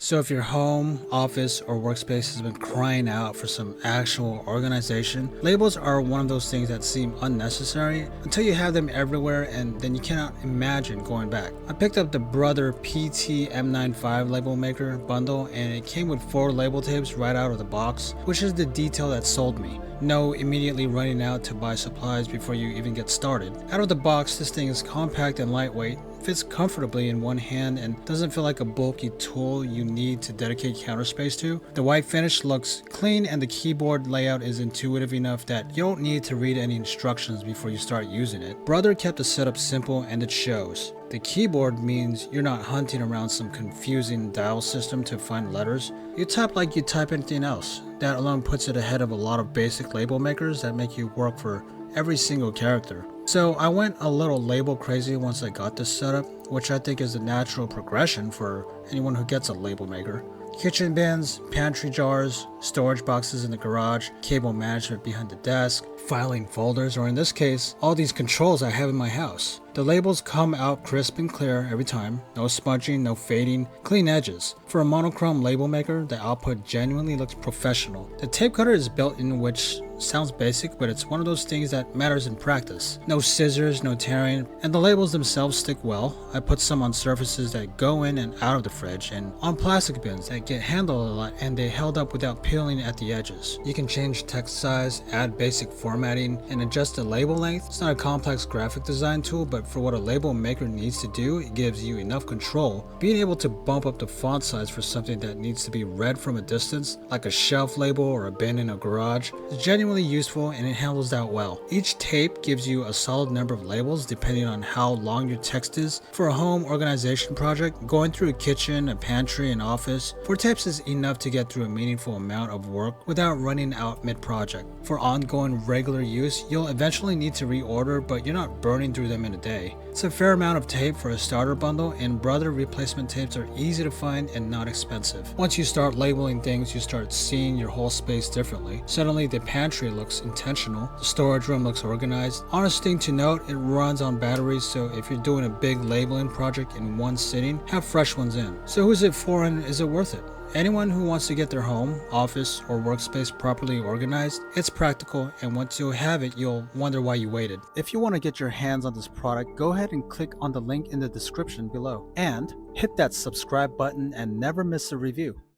So if your home, office, or workspace has been crying out for some actual organization, labels are one of those things that seem unnecessary until you have them everywhere and then you cannot imagine going back. I picked up the Brother PT-M95 label maker bundle and it came with 4 label tapes right out of the box, which is the detail that sold me. No immediately running out to buy supplies before you even get started. Out of the box, this thing is compact and lightweight, fits comfortably in one hand, and doesn't feel like a bulky tool you need to dedicate counter space to. The white finish looks clean and the keyboard layout is intuitive enough that you don't need to read any instructions before you start using it. Brother kept the setup simple and it shows. The keyboard means you're not hunting around some confusing dial system to find letters. You type like you type anything else. That alone puts it ahead of a lot of basic label makers that make you work for every single character. So I went a little label crazy once I got this setup, which I think is a natural progression for anyone who gets a label maker. Kitchen bins, pantry jars, storage boxes in the garage, cable management behind the desk, filing folders, or in this case, all these controls I have in my house. The labels come out crisp and clear every time, no smudging, no fading, clean edges. For a monochrome label maker, the output genuinely looks professional. The tape cutter is built in, which sounds basic, but it's one of those things that matters in practice. No scissors, no tearing, and the labels themselves stick well. I put some on surfaces that go in and out of the fridge, and on plastic bins that get handled a lot and they held up without peeling at the edges. You can change text size, add basic formatting, and adjust the label length. It's not a complex graphic design tool, but for what a label maker needs to do, it gives you enough control. Being able to bump up the font size for something that needs to be read from a distance, like a shelf label or a bin in a garage, is genuinely useful and it handles that well. Each tape gives you a solid number of labels depending on how long your text is. For a home organization project, going through a kitchen, a pantry, an office, 4 tapes is enough to get through a meaningful amount of work without running out mid-project. For ongoing regular use, you'll eventually need to reorder, but you're not burning through them in a day. It's a fair amount of tape for a starter bundle, and Brother replacement tapes are easy to find and not expensive. Once you start labeling things, you start seeing your whole space differently. Suddenly the pantry looks intentional, the storage room looks organized. Honest thing to note, it runs on batteries, so if you're doing a big labeling project in one sitting, have fresh ones in. So who's it for and is it worth it? Anyone who wants to get their home, office, or workspace properly organized. It's practical, and once you have it, you'll wonder why you waited. If you want to get your hands on this product, go ahead and click on the link in the description below. And hit that subscribe button and never miss a review.